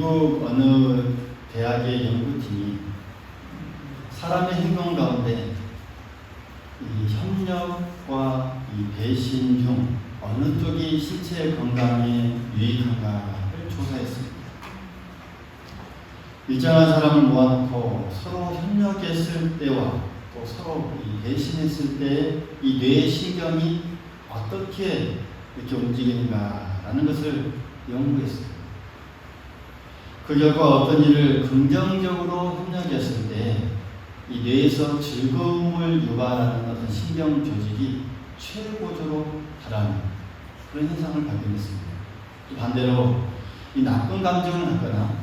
미국 어느 대학의 연구팀이 사람의 행동 가운데 이 협력과 이 배신 중 어느 쪽이 신체 건강에 유익한가를 조사했습니다. 일정한 사람을 모아놓고 서로 협력했을 때와 또 서로 배신했을 때 이 뇌의 신경이 어떻게 이렇게 움직이는가라는 것을 연구했어요. 그 결과 어떤 일을 긍정적으로 협력했을 때 이 뇌에서 즐거움을 유발하는 어떤 신경 조직이 최고조로 달하는 그런 현상을 발견했습니다. 또 반대로 이 나쁜 감정을 갖거나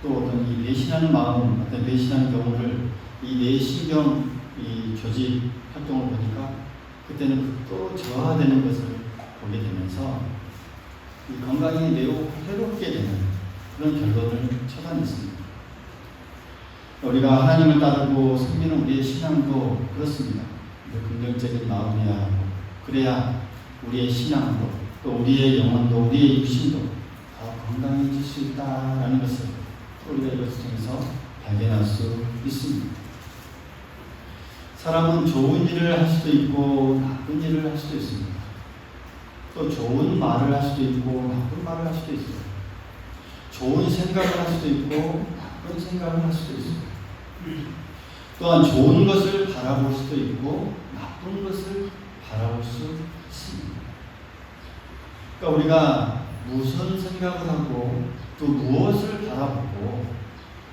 또 어떤 이 배신하는 마음, 어떤 배신하는 경우를 이 뇌 신경 이 조직 활동을 보니까 그때는 또 저하되는 것을 보게 되면서 이 건강이 매우 해롭게 되는 그런 결론을 찾아냈습니다. 우리가 하나님을 따르고 섬기는 우리의 신앙도 그렇습니다. 긍정적인 마음이야 하고 그래야 우리의 신앙도 또 우리의 영혼도 우리의 육신도 더 건강해질 수 있다라는 것을 우리가 이것을 통해서 발견할 수 있습니다. 사람은 좋은 일을 할 수도 있고 나쁜 일을 할 수도 있습니다. 또 좋은 말을 할 수도 있고 나쁜 말을 할 수도 있어요. 좋은 생각을 할 수도 있고 나쁜 생각을 할 수도 있어요. 또한 좋은 것을 바라볼 수도 있고 나쁜 것을 바라볼 수 있습니다. 그러니까 우리가 무슨 생각을 하고 또 무엇을 바라보고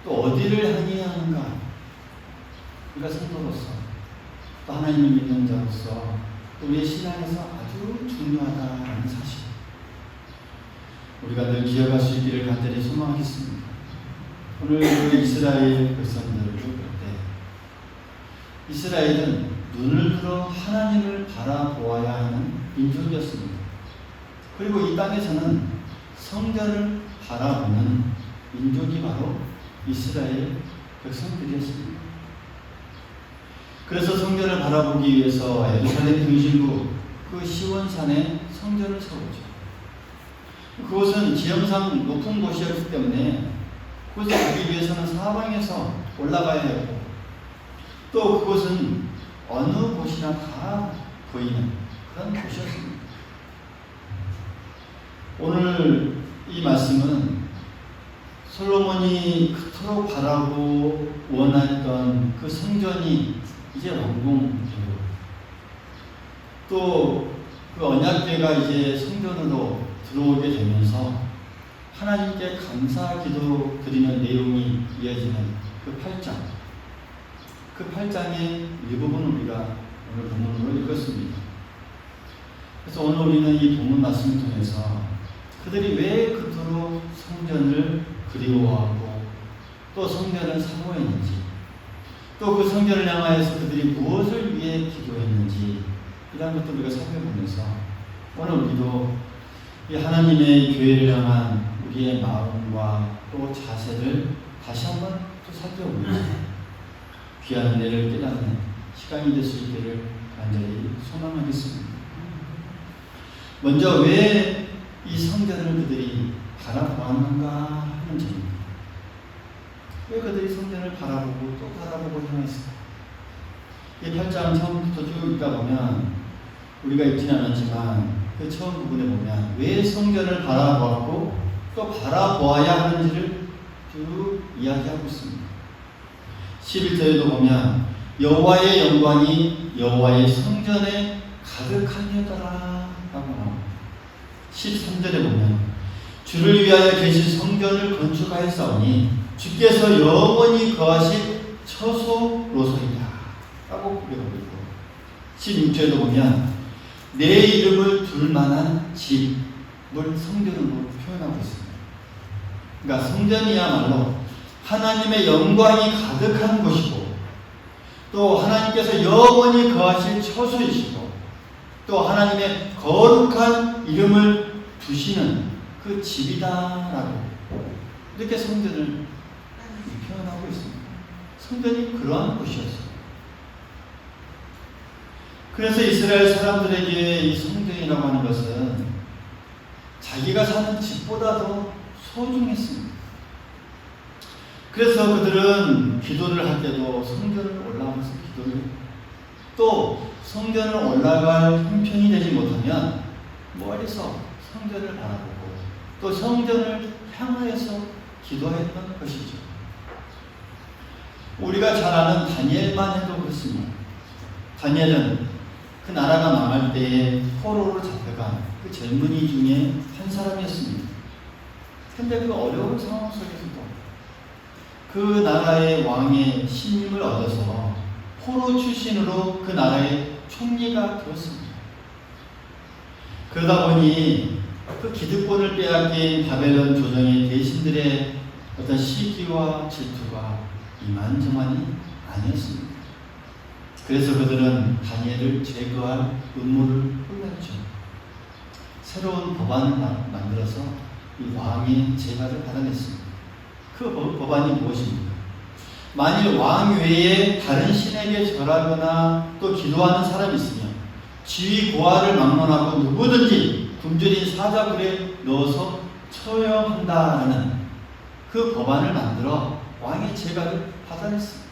또 어디를 향해야 하는가, 우리가 성도로서 또 하나님을 믿는 자로서 또 우리의 신앙에서 아주 중요하다는 사실, 우리가 늘 기억할 수 있기를 간절히 소망하겠습니다. 오늘 이스라엘 백성들을 볼 때 이스라엘은 눈을 들어 하나님을 바라보아야 하는 민족이었습니다. 그리고 이 땅에서는 성전을 바라보는 민족이 바로 이스라엘 백성들이었습니다. 그래서 성전을 바라보기 위해서 예루살렘 중심부 그 시온산에 성전을 세웠죠. 그곳은 지형상 높은 곳이었기 때문에 그곳에 가기 위해서는 사방에서 올라가야 했고 또 그곳은 어느 곳이나 다 보이는 그런 곳이었습니다. 오늘 이 말씀은 솔로몬이 그토록 바라고 원했던 그 성전이 이제 완공되고 또 그 언약궤가 이제 성전으로 들어오게 되면서 하나님께 감사 기도 드리는 내용이 이어지는 그 8장, 그 8장의 일부분 우리가 오늘 본문으로 읽었습니다. 그래서 오늘 우리는 이 본문 말씀을 통해서 그들이 왜 그토록 성전을 그리워하고 또 성전을 사모했는지, 또 그 성전을 향하여서 그들이 무엇을 위해 기도했는지 이런 것들 우리가 살펴보면서 오늘 우리도 이 하나님의 교회를 향한 우리의 마음과 또 자세를 다시 한번 또 살펴보면서 귀한 은혜를 깨닫는 시간이 될 수 있기를 간절히 소망하겠습니다. 먼저 왜 이 성전을 그들이 바라보았는가 하는 점입니다. 왜 그들이 성전을 바라보고 또 바라보고 향했을까? 이 8장 처음부터 쭉 읽다 보면 우리가 읽지는 않았지만 그 처음 부분에 보면 왜 성전을 바라보았고 또 바라보아야 하는지를 쭉 이야기하고 있습니다. 11절에도 보면 여호와의 영광이 여호와의 성전에 가득하니더라 라고 나옵니다. 13절에 보면 주를 위하여 계신 성전을 건축하였사오니 주께서 영원히 거하실 처소로소이다 라고 고백하고 있고 16절에도 보면 내 이름을 둘 만한 집을 성전으로 표현하고 있습니다. 그러니까 성전이야말로 하나님의 영광이 가득한 곳이고 또 하나님께서 영원히 거하실 처소이시고 또 하나님의 거룩한 이름을 두시는 그 집이다라고 이렇게 성전을 표현하고 있습니다. 성전이 그러한 곳이었어요. 그래서 이스라엘 사람들에게 이 성전이라고 하는 것은 자기가 사는 집보다도 소중했습니다. 그래서 그들은 기도를 할 때도 성전을 올라가면서 기도를 해요. 또 성전을 올라갈 형편이 되지 못하면 멀리서 성전을 바라보고 또 성전을 향하여서 기도했던 것이죠. 우리가 잘 아는 다니엘만 해도 그렇습니다. 다니엘은 그 나라가 망할 때에 포로로 잡혀간 그 젊은이 중에 한 사람이었습니다. 근데 그 어려운 상황 속에서도 그 나라의 왕의 신임을 얻어서 포로 출신으로 그 나라의 총리가 되었습니다. 그러다 보니 그 기득권을 빼앗긴 바벨론 조정의 대신들의 어떤 시기와 질투가 이만저만이 아니었습니다. 그래서 그들은 다니엘을 제거할 음모를 꾸몄죠. 새로운 법안을 만들어서 이 왕의 제가를 받아냈습니다. 그 법안이 무엇입니까? 만일 왕 외에 다른 신에게 절하거나 또 기도하는 사람이 있으면 지위 고하를 막론하고 누구든지 굶주린 사자굴에 넣어서 처형한다는 그 법안을 만들어 왕의 제가를 받아냈습니다.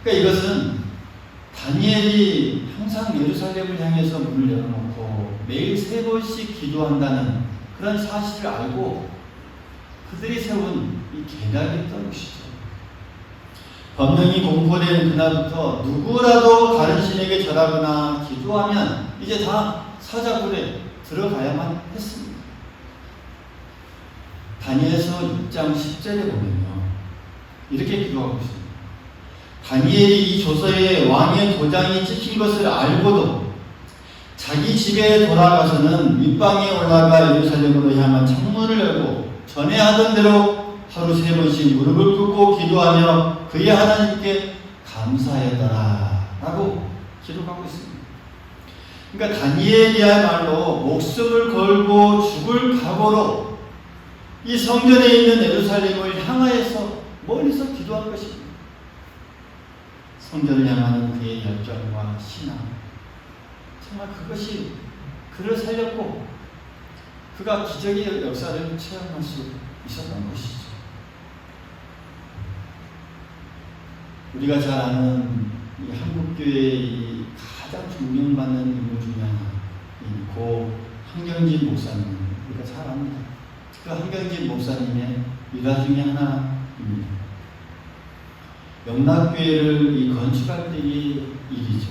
그러니까 이것은 다니엘이 항상 예루살렘을 향해서 문을 열어놓고 매일 3번씩 기도한다는 그런 사실을 알고 그들이 세운 이 계략이었던 것이죠. 법령이 공포된 그날부터 누구라도 다른 신에게 절하거나 기도하면 이제 다 사자굴에 들어가야만 했습니다. 다니엘서 6장 10절에 보면요, 이렇게 기도하고 있습니다. 다니엘이 이 조서에 왕의 도장이 찍힌 것을 알고도 자기 집에 돌아가서는 윗방에 올라가 예루살렘으로 향한 창문을 열고 전에 하던 대로 하루 3번씩 무릎을 꿇고 기도하며 그의 하나님께 감사했더라 라고 기록하고 있습니다. 그러니까 다니엘이야말로 목숨을 걸고 죽을 각오로 이 성전에 있는 예루살렘을 향하여서 멀리서 기도한 것입니다. 성전을 향하는 그의 열정과 신앙, 정말 그것이 그를 살렸고 그가 기적의 역사를 체험할 수 있었던 것이죠. 우리가 잘 아는 이 한국교회의 가장 존경받는 인물 중에 하나인 고 한경진 목사님, 우리가 잘 압니다. 그 한경진 목사님의 일화 중에 하나입니다. 영락교회를 이 건축할 때의 일이죠.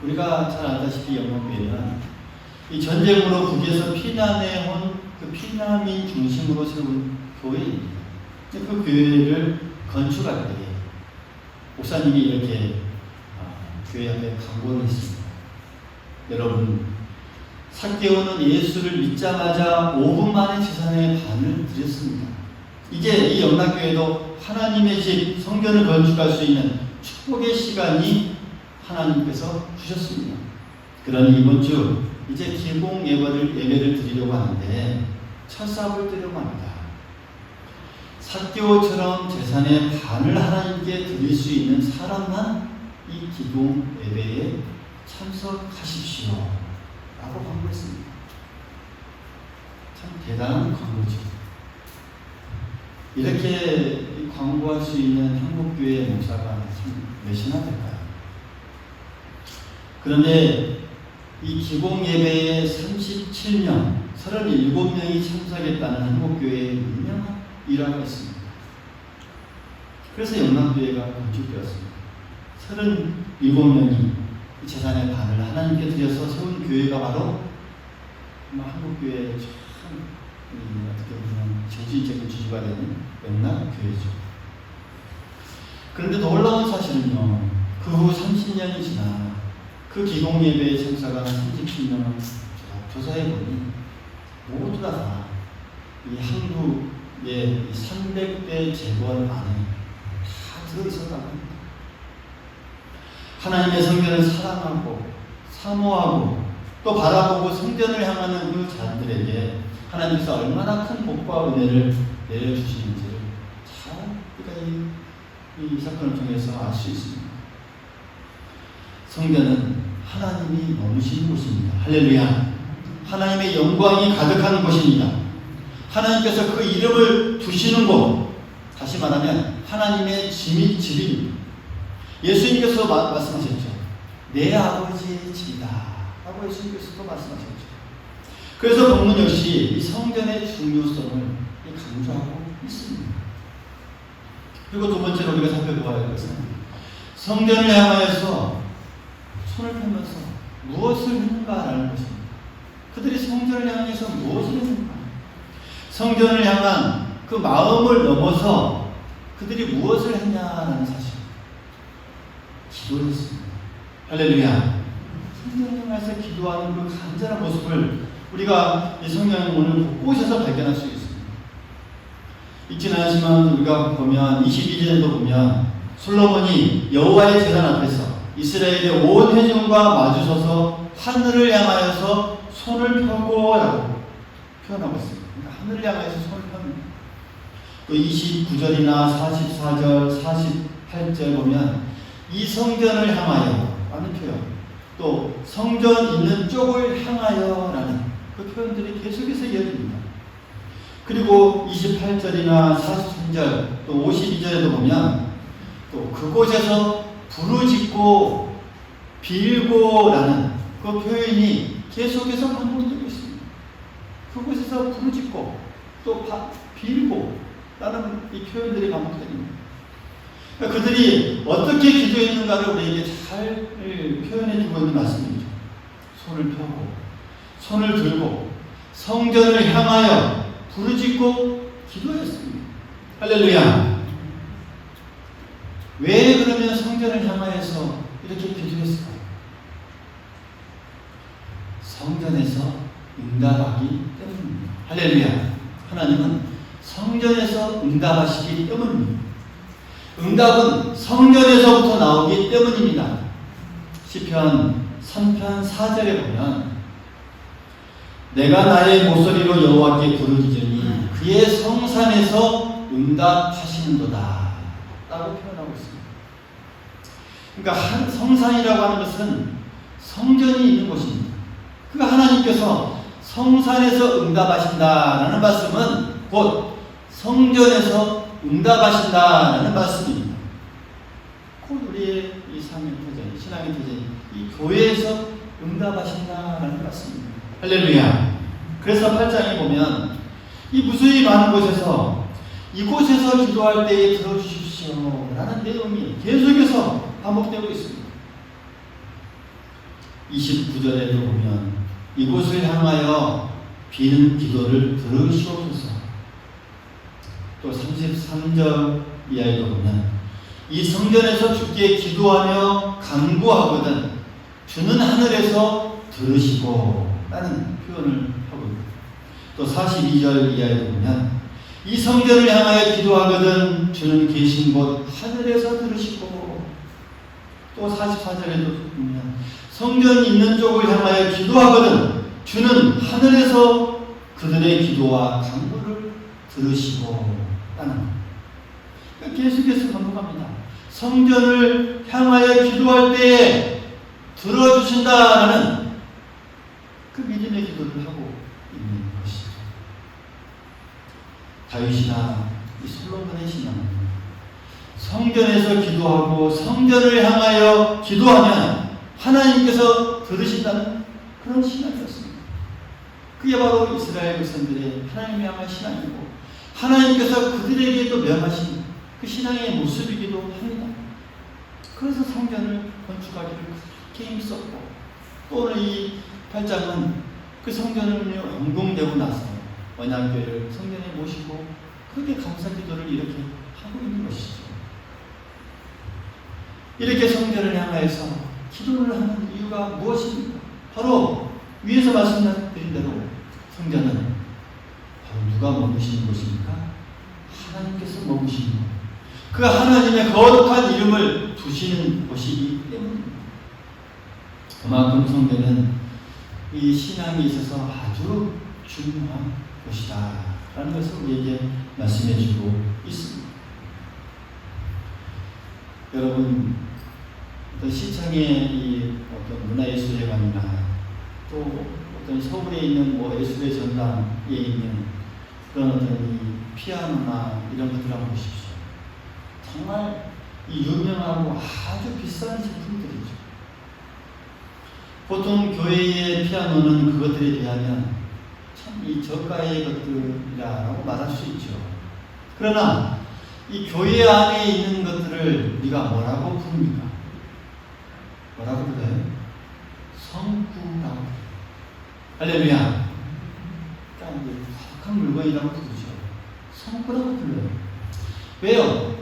우리가 잘 알다시피 영락교회는 이 전쟁으로 북에서 피난해 온 그 피난민 중심으로 세운 교회입니다. 그 교회를 건축할 때 목사님이 이렇게 교회 앞에 강권을 했습니다. 여러분, 삭개오는 예수를 믿자마자 5분 만에 재산의 반을 드렸습니다. 이제 이 영락교회도 하나님의 집, 성전을 건축할 수 있는 축복의 시간이 하나님께서 주셨습니다. 그러니 이번 주 이제 기공 예배를 드리려고 하는데 철사업을 드리려고 합니다. 삭개오처럼 재산의 반을 하나님께 드릴 수 있는 사람만 이 기공 예배에 참석하십시오 라고 광고했습니다. 참 대단한 광고죠. 이렇게 광고할 수 있는 한국교회 목사가 참 몇이나 될까요? 그런데 이 기공 예배에 37명, 37명이 참석했다는 한국교회의 유명한 일화가 있습니다. 그래서 영락교회가 건축되었습니다. 37명이 재산의 반을 하나님께 드려서 세운 교회가 바로 한국교회의 참 어떻게 보면 제주의 지주가 되는 영락교회죠. 그런데 놀라운 사실은요, 그 후 30년이 지나 그 기공예배에 참석한 37명을 조사해보니 모두가 다 이 한국의 300대 재벌 안에 다 들어있었다고 합니다. 하나님의 성전을 사랑하고 사모하고 또 바라보고 성전을 향하는 그 자들에게 하나님께서 얼마나 큰 복과 은혜를 내려주시는지를 잘 우리가 이 사건을 통해서 알 수 있습니다. 성전은 하나님이 머무시는 곳입니다. 할렐루야. 하나님의 영광이 가득한 곳입니다. 하나님께서 그 이름을 두시는 곳, 다시 말하면 하나님의 집입니다. 예수님께서 말씀하셨죠. 내 아버지의 집이다 라고 예수님께서도 말씀하셨죠. 그래서 본문 역시 이 성전의 중요성을 강조하고 있습니다. 그리고 두 번째로 우리가 살펴보아야 할 것은 성전을 향하여서 손을 펴면서 무엇을 했는가라는 것입니다. 그들이 성전을 향해서 무엇을 했는가? 성전을 향한 그 마음을 넘어서 그들이 무엇을 했냐라는 사실. 기도를 했습니다. 할렐루야. 성전을 향해서 기도하는 그 간절한 모습을 우리가 이 성경 오늘 곳곳에서 발견할 수 있습니다. 있지는 않지만 우리가 보면 22절에도 보면 솔로몬이 여호와의 제단 앞에서 이스라엘의 온 회중과 마주서서 하늘을 향하여서 손을 펴고 라고 표현하고 있습니다. 그러니까 하늘을 향하여서 손을 펴는 또 29절이나 44절, 48절 보면 이 성전을 향하여 라는 표현, 또 성전 있는 쪽을 향하여 라는 그 표현들이 계속해서 이어집니다. 그리고 28절이나 43절 또 52절에도 보면 또 그곳에서 부르짖고 빌고 라는 그 표현이 계속해서 반복되고 있습니다. 그곳에서 부르짖고 또 빌고 라는 이 표현들이 반복됩니다. 그러니까 그들이 어떻게 기도했는가를 우리에게 잘 표현해 주고 있는 말씀이죠. 손을 펴고 손을 들고 성전을 향하여 부르짖고 기도했습니다. 할렐루야. 왜 그러면 성전을 향하여서 이렇게 기도했을까요? 성전에서 응답하기 때문입니다. 할렐루야. 하나님은 성전에서 응답하시기 때문입니다. 응답은 성전에서부터 나오기 때문입니다. 시편 3편 4절에 보면 내가 나의 목소리로 여호와께 부르짖으니 그의 성산에서 응답하시는도다 라고 표현하고 있습니다. 그러니까 성산이라고 하는 것은 성전이 있는 곳입니다. 그 하나님께서 성산에서 응답하신다라는 말씀은 곧 성전에서 응답하신다라는 말씀입니다. 곧 우리의 이 삶의 터전, 신앙의 터전, 이 교회에서 응답하신다라는 말씀입니다. 할렐루야. 그래서 8장에 보면 이 무수히 많은 곳에서 이곳에서 기도할 때에 들어주십시오 라는 내용이 계속해서 반복되고 있습니다. 29절에도 보면 이곳을 향하여 비는 기도를 들으시옵소서. 또 33절 이하에도 보면 이 성전에서 주께 기도하며 간구하거든 주는 하늘에서 들으시고 라는 표현을 하고 있습니다. 또 42절 이하에도 보면 이 성전을 향하여 기도하거든 주는 계신 곳 하늘에서 들으시고, 또 44절에도 보면 성전 있는 쪽을 향하여 기도하거든 주는 하늘에서 그들의 기도와 간구를 들으시고 라는, 계속해서 반복합니다. 성전을 향하여 기도할 때에 들어주신다라는 그 믿음의 기도를 하고 있는 것이죠. 다윗이나 이 솔로몬의 신앙은 성전에서 기도하고 성전을 향하여 기도하면 하나님께서 들으신다는 그런 신앙이었습니다. 그게 바로 이스라엘 백성들의 하나님 향한 신앙이고 하나님께서 그들에게 또 명하신 그 신앙의 모습이기도 합니다. 그래서 성전을 건축하기를 그렇게 힘썼고, 또 오늘 이 8장은 그 성전을 완공되고 나서 언약궤를 성전에 모시고 그렇게 감사 기도를 이렇게 하고 있는 것이죠. 이렇게 성전을 향하여서 기도를 하는 이유가 무엇입니까? 바로 위에서 말씀드린 대로 성전은 바로 누가 머무시는 곳입니까? 하나님께서 머무시는 곳. 그 하나님의 거룩한 이름을 두시는 곳이기 때문입니다. 그만큼 성전은 이 신앙에 있어서 아주 중요한 곳이다 라는 것을 우리에게 말씀해 주고 있습니다. 여러분, 어떤 시청의 이 어떤 문화예술회관이나 또 어떤 서울에 있는 뭐 예술의 전당에 있는 그런 어떤 이 피아노나 이런 것들 한번 보십시오. 정말 이 유명하고 아주 비싼 제품들이죠. 보통 교회의 피아노는 그것들에 비하면 참 이 저가의 것들이라고 말할 수 있죠. 그러나 이 교회 안에 있는 것들을 네가 뭐라고 부릅니까? 뭐라고 그래요? 성구라고. 할렐루야. 가득한 물건이라고 부르죠. 성구라고 불러요. 왜요?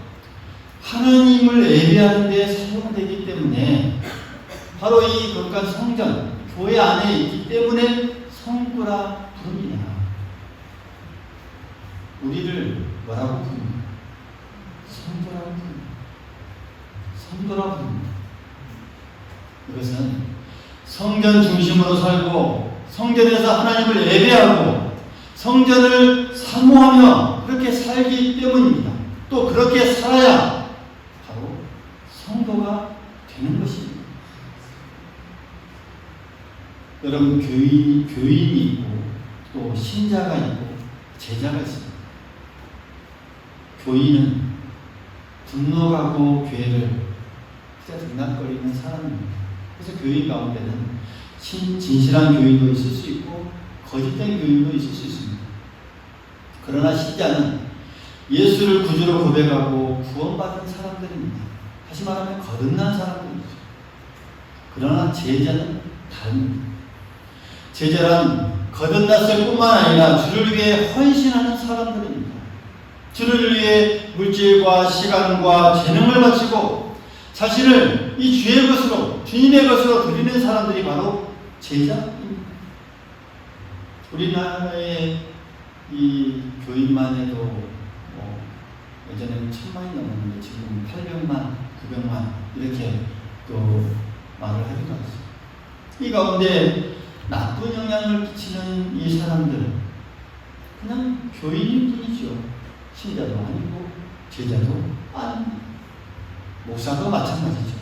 하나님을 예배하는 데 사용되기 때문에 바로 이 거룩한 성전, 교회 안에 있기 때문에 성구라 부릅니다. 우리를 뭐라고 부릅니까? 성도라고 부릅니다. 성도라고 부릅니다. 이것은 성전 중심으로 살고 성전에서 하나님을 예배하고 성전을 사모하며 그렇게 살기 때문입니다. 또 그렇게 살아야 바로 성도가 되는 것입니다. 여러분, 교인이 있고 또 신자가 있고 제자가 있습니다. 교인은 등록하고 교회를 그저 등락거리는 사람입니다. 그래서 교인 가운데는 진실한 교인도 있을 수 있고 거짓된 교인도 있을 수 있습니다. 그러나 신자는 예수를 구주로 고백하고 구원받은 사람들입니다. 다시 말하면 거듭난 사람들이죠. 그러나 제자는 다릅니다. 제자란 거듭났을 뿐만 아니라 주를 위해 헌신하는 사람들입니다. 주를 위해 물질과 시간과 재능을 바치고 자신을 이 주의 것으로, 주님의 것으로 드리는 사람들이 바로 제자입니다. 우리나라의 이 교인만 해도 예전에는 1000만이 넘었는데 지금 800만, 900만 이렇게 또 말을 하기도 하죠. 이 가운데 나쁜 영향을 끼치는 이 사람들, 그냥 교인일 뿐이죠. 신자도 아니고 제자도 아닙니다. 목사도 마찬가지죠.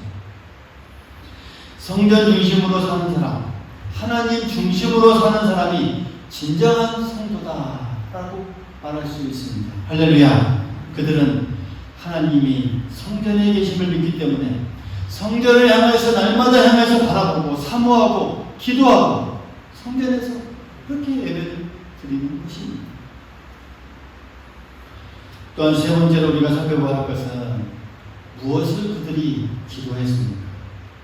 성전 중심으로 사는 사람, 하나님 중심으로 사는 사람이 진정한 성도다라고 말할 수 있습니다. 할렐루야. 그들은 하나님이 성전에 계심을 믿기 때문에 성전을 향해서 날마다 향해서 바라보고 사모하고 기도하고 성전에서 그렇게 예배를 드리는 것입니다. 또한 세 번째로 우리가 살펴봐야 할 것은 무엇을 그들이 기도했습니까?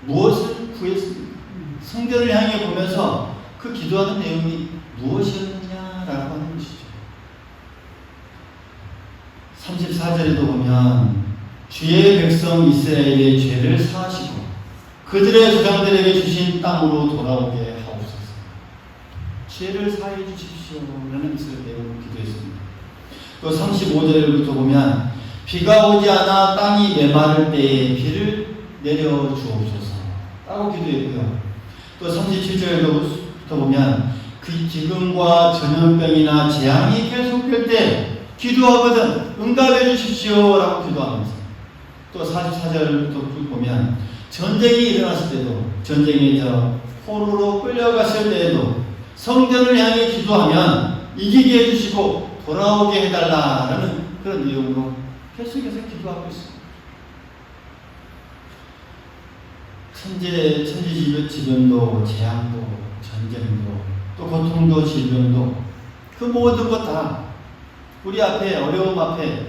무엇을 구했습니까? 성전을 향해 보면서 그 기도하는 내용이 무엇이었느냐라고 하는 것이죠. 34절에도 보면 주의 백성 이스라엘의 죄를 사하시고 그들의 조상들에게 주신 땅으로 돌아오게 하옵소서. 죄를 사해 주십시오 라는 것을 내용으로 기도했습니다. 또 35절부터 보면 비가 오지 않아 땅이 메마를 때에 비를 내려 주옵소서 라고 기도했고요. 또 37절부터 보면 그 기근과 전염병이나 재앙이 계속될 때 기도하거든 응답해 주십시오 라고 기도하면서 또 44절부터 보면 전쟁이 일어났을 때도 전쟁에서 포로로 끌려갔을 때에도 성전을 향해 기도하면 이기게 해주시고 돌아오게 해달라라는 그런 내용으로 계속해서 기도하고 있습니다. 천지지변도 재앙도 전쟁도 또 고통도 질병도 그 모든 것 다 우리 앞에 어려움 앞에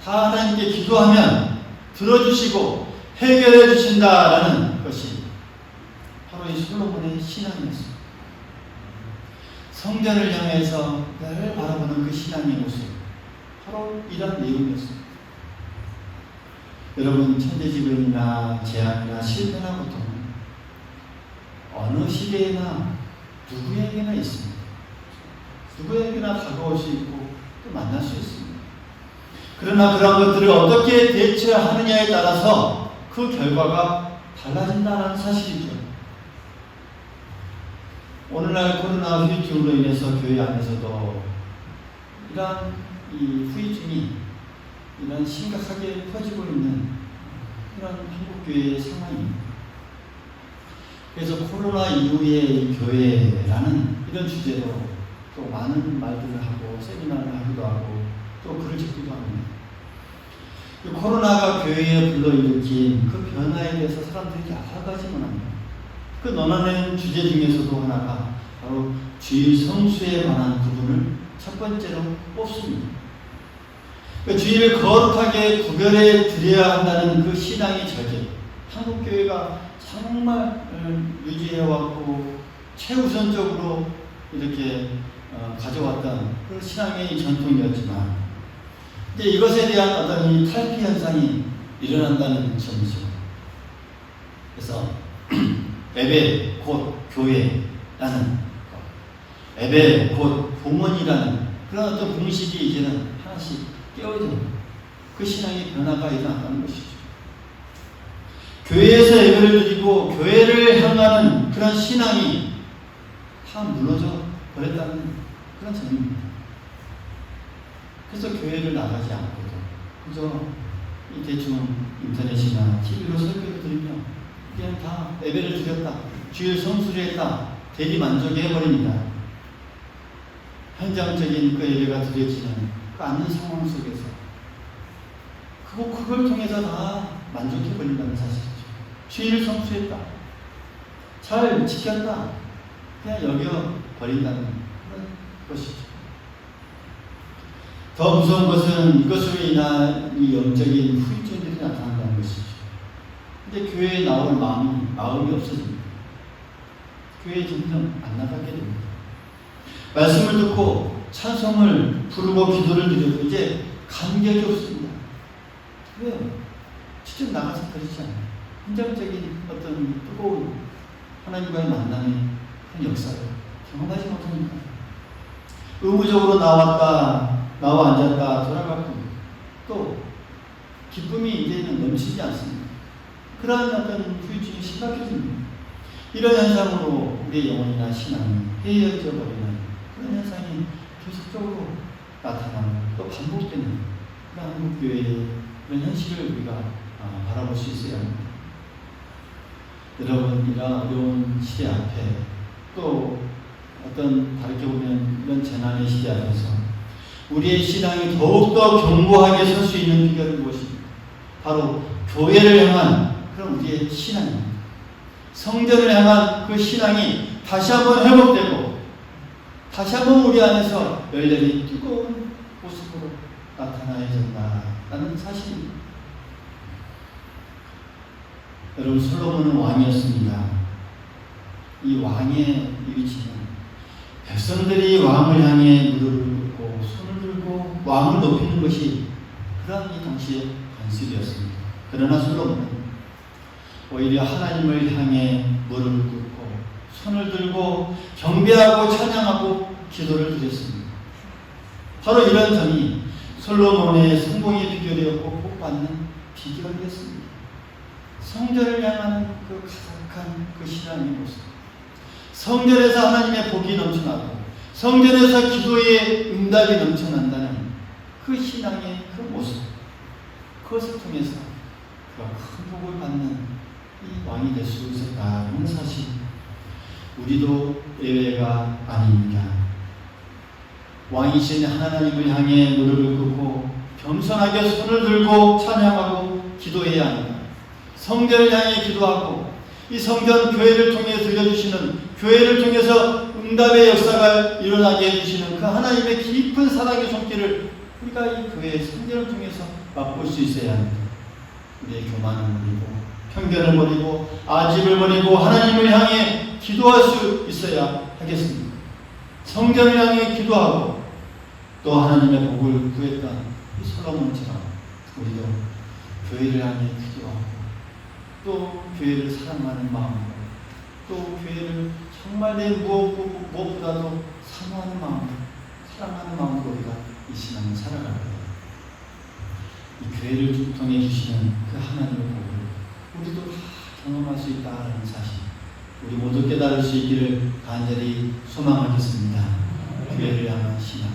다 하나님께 기도하면 들어주시고 해결해 주신다라는 것이 바로 이 솔로몬의 신앙이었습니다. 성전을 향해서 늘 바라보는 그 신앙의 모습, 바로 이런 내용이었습니다. 여러분, 천재지변이나 재앙이나 실패나 고통은 어느 시대에나 누구에게나 있습니다. 누구에게나 다가올 수 있고 또 만날 수 있습니다. 그러나 그런 것들을 어떻게 대처하느냐에 따라서 그 결과가 달라진다는 사실이죠. 오늘날 코로나 후유증으로 인해서 교회 안에서도 이러한 이 후유증이 이런 심각하게 퍼지고 있는 이런 한국교회의 상황입니다. 그래서 코로나 이후의 교회라는 이런 주제로 또 많은 말들을 하고 세미나를 하기도 하고 또 글을 적기도 합니다. 코로나가 교회에 불러일으킨 그 변화에 대해서 사람들이 여러 가지만 합니다. 그 논하는 주제 중에서도 하나가 바로 주일 성수에 관한 부분을 첫 번째로 뽑습니다. 그 주일을 거룩하게 구별해 드려야 한다는 그 신앙의 절개, 한국 교회가 정말 유지해왔고 최우선적으로 이렇게 가져왔던 그 신앙의 전통이었지만 이제 이것에 대한 어떤 이 탈피 현상이 일어난다는 점이죠. 그래서 예배 곧 교회라는 예배 곧 봉헌이라는 그런 어떤 공식이 이제는 하나씩 깨어져 그 신앙의 변화가 일어난다는 것이죠. 교회에서 예배를 드리고 교회를 향하는 그런 신앙이 다 무너져 버렸다는 그런 점입니다. 그래서 교회를 나가지 않고도 그저 이 대충 인터넷이나 TV로 설교를 들으면 그냥 다 예배를 드렸다, 주일 성수를 했다, 대리 만족해버립니다. 현장적인 그 예배가 드려지는 그 않는 상황 속에서 그걸 통해서 다 만족해버린다는 사실이죠. 주일 성수했다, 잘 지켰다, 그냥 여겨버린다는 그런 것이죠. 더 무서운 것은 이것으로 인한 이 영적인 후유증들이 나타난다는 것이죠. 근데 교회에 나올 마음이 없어집니다. 교회에 점점 안 나가게 됩니다. 말씀을 듣고 찬송을 부르고 기도를 드려도 이제 감격이 없습니다. 왜요? 직접 나가서 그러지 않아요. 현장적인 어떤 뜨거운 하나님과의 만남의 그런 역사를 경험하지 못하니까 의무적으로 나와 앉았다 돌아가고 또 기쁨이 이제는 넘치지 않습니다. 그러한 어떤 후유증이 심각해집니다. 이런 현상으로 우리의 영혼이나 신앙이 해이어져 버리는 그런 현상이 계속적으로 나타나고 또 반복되는 그런 한국교회의 그런 현실을 우리가 바라볼 수 있어야 합니다. 여러분, 이런 어려운 시대 앞에 또 어떤 다르게 보면 이런 재난의 시대 앞에서 우리의 신앙이 더욱더 견고하게 설 수 있는 비결은 무엇입니까? 바로 교회를 향한 그런 우리의 신앙입니다. 성전을 향한 그 신앙이 다시 한번 회복되고 다시 한번 우리 안에서 열렬히 뜨거운 모습으로 나타나야 된다는 사실입니다. 여러분, 솔로몬은 왕이었습니다. 이 왕의 위치는 백성들이 왕을 향해 무릎을 꿇고 손을 들고 왕을 높이는 것이 그런 이 당시의 관습이었습니다. 그러나 솔로몬은 오히려 하나님을 향해 무릎을 꿇고 손을 들고 경배하고 찬양하고 기도를 드렸습니다. 바로 이런 점이 솔로몬의 성공의 비결이었고 복 받는 비결이었습니다. 성전을 향하는 그 가득한 그 신앙의 모습, 성전에서 하나님의 복이 넘쳐나고 성전에서 기도의 응답이 넘쳐난다는 그 신앙의 그 모습, 그것을 통해서 그가 큰 복을 받는 이 왕이 될 수 있었다는 사실, 우리도 예외가 아닙니다. 왕이신 하나님을 향해 무릎을 꿇고 겸손하게 손을 들고 찬양하고 기도해야 합니다. 성전을 향해 기도하고 이 성전 교회를 통해 들려주시는, 교회를 통해서 응답의 역사가 일어나게 해주시는 그 하나님의 깊은 사랑의 손길을 우리가 이 교회의 성전을 통해서 맛볼 수 있어야 합니다. 우리의 교만을 버리고 편견을 버리고 아집을 버리고 하나님을 향해 기도할 수 있어야 하겠습니다. 성전을 향해 기도하고 또 하나님의 복을 구했던 이 솔로몬처럼 우리도 교회를 향해 기도하고 또 교회를 사랑하는 마음으로 또 교회를 정말 내 무엇보다도 사모하는 마음으로 사랑하는 마음으로 우리가 이 신앙을 살아갈 거예요. 이 교회를 통해 주시는 그 하나님의 복을 우리도 다 경험할 수 있다는 사실, 우리 모두 깨달을 수 있기를 간절히 소망하겠습니다. 교회를 향한 신앙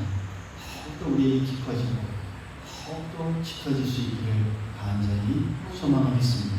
더욱더 우리에게 깊어지고 더욱더 짙어질 수 있기를 간절히 소망하겠습니다.